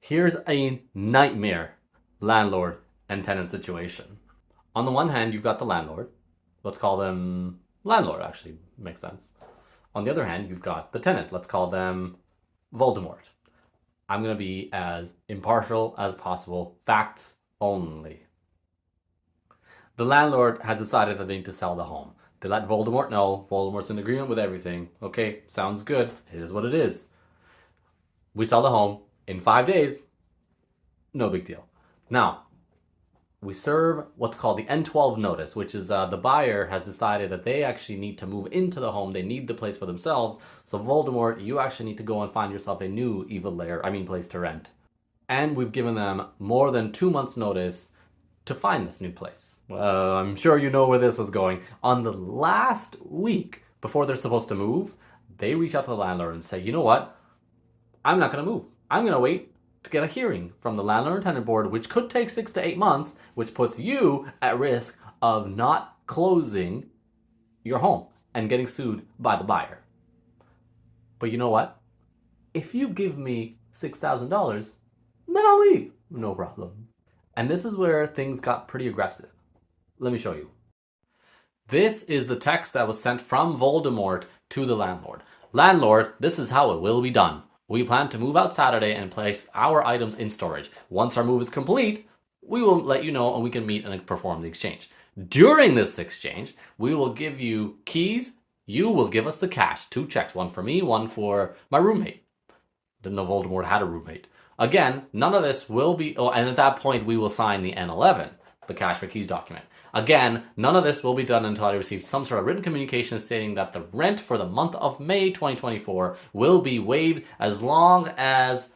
Here's a nightmare landlord and tenant situation. On the one hand, you've got the landlord. Let's call them landlord, actually, makes sense. On the other hand, you've got the tenant. Let's call them Voldemort. I'm going to be as impartial as possible. Facts only. The landlord has decided that they need to sell the home. They let Voldemort know. Voldemort's in agreement with everything. Okay, sounds good. It is what it is. We sell the home in 5 days. No big deal. Now, we serve what's called the N12 notice, which is the buyer has decided that they actually need to move into the home. They need the place for themselves. So Voldemort, you actually need to go and find yourself a new place to rent. And we've given them more than 2 months notice to find this new place. I'm sure you know where this is going. On the last week before they're supposed to move, they reach out to the landlord and say, you know what? I'm not going to move. I'm going to wait to get a hearing from the landlord and tenant board, which could take 6 to 8 months, which puts you at risk of not closing your home and getting sued by the buyer. But you know what? If you give me $6,000, then I'll leave. No problem. And this is where things got pretty aggressive. Let me show you. This is the text that was sent from Voldemort to the landlord. Landlord, this is how it will be done. We plan to move out Saturday and place our items in storage. Once our move is complete, we will let you know and we can meet and perform the exchange. During this exchange, we will give you keys. You will give us the cash. 2 checks, one for me, one for my roommate. Didn't know Voldemort had a roommate. Again, none of this will be... Oh, and at that point, we will sign the N11, the cash for keys document. Again, none of this will be done until I receive some sort of written communication stating that the rent for the month of May 2024 will be waived as long as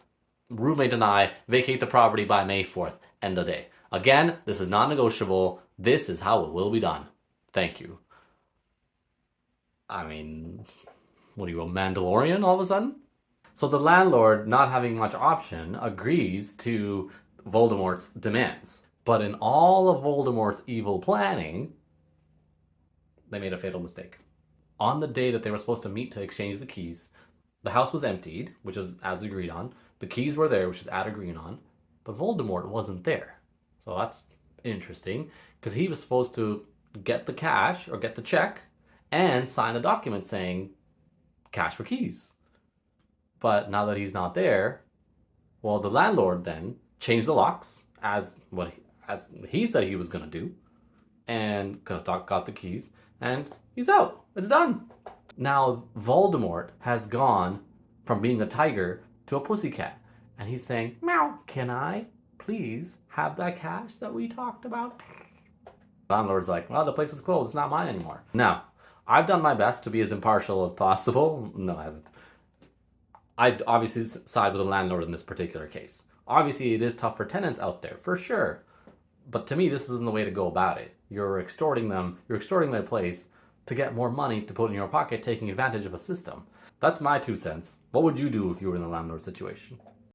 roommate and I vacate the property by May 4th, end of day. Again, this is non-negotiable. This is how it will be done. Thank you. I mean, what are you, a Mandalorian all of a sudden? So the landlord, not having much option, agrees to Voldemort's demands. But in all of Voldemort's evil planning, they made a fatal mistake. On the day that they were supposed to meet to exchange the keys, the house was emptied, which is as agreed on. The keys were there, which is as agreed on. But Voldemort wasn't there. So that's interesting, because he was supposed to get the cash, or get the check, and sign a document saying, cash for keys. But now that he's not there, well, the landlord then changed the locks as he said he was going to do, and got the keys, and he's out. It's done. Now, Voldemort has gone from being a tiger to a pussycat, and he's saying, meow, can I please have that cash that we talked about? The landlord's like, well, the place is closed. It's not mine anymore. Now, I've done my best to be as impartial as possible. No, I haven't. I'd obviously side with the landlord in this particular case. Obviously, it is tough for tenants out there, for sure. But to me, this isn't the way to go about it. You're extorting them. You're extorting their place to get more money to put in your pocket, taking advantage of a system. That's my 2 cents. What would you do if you were in the landlord situation?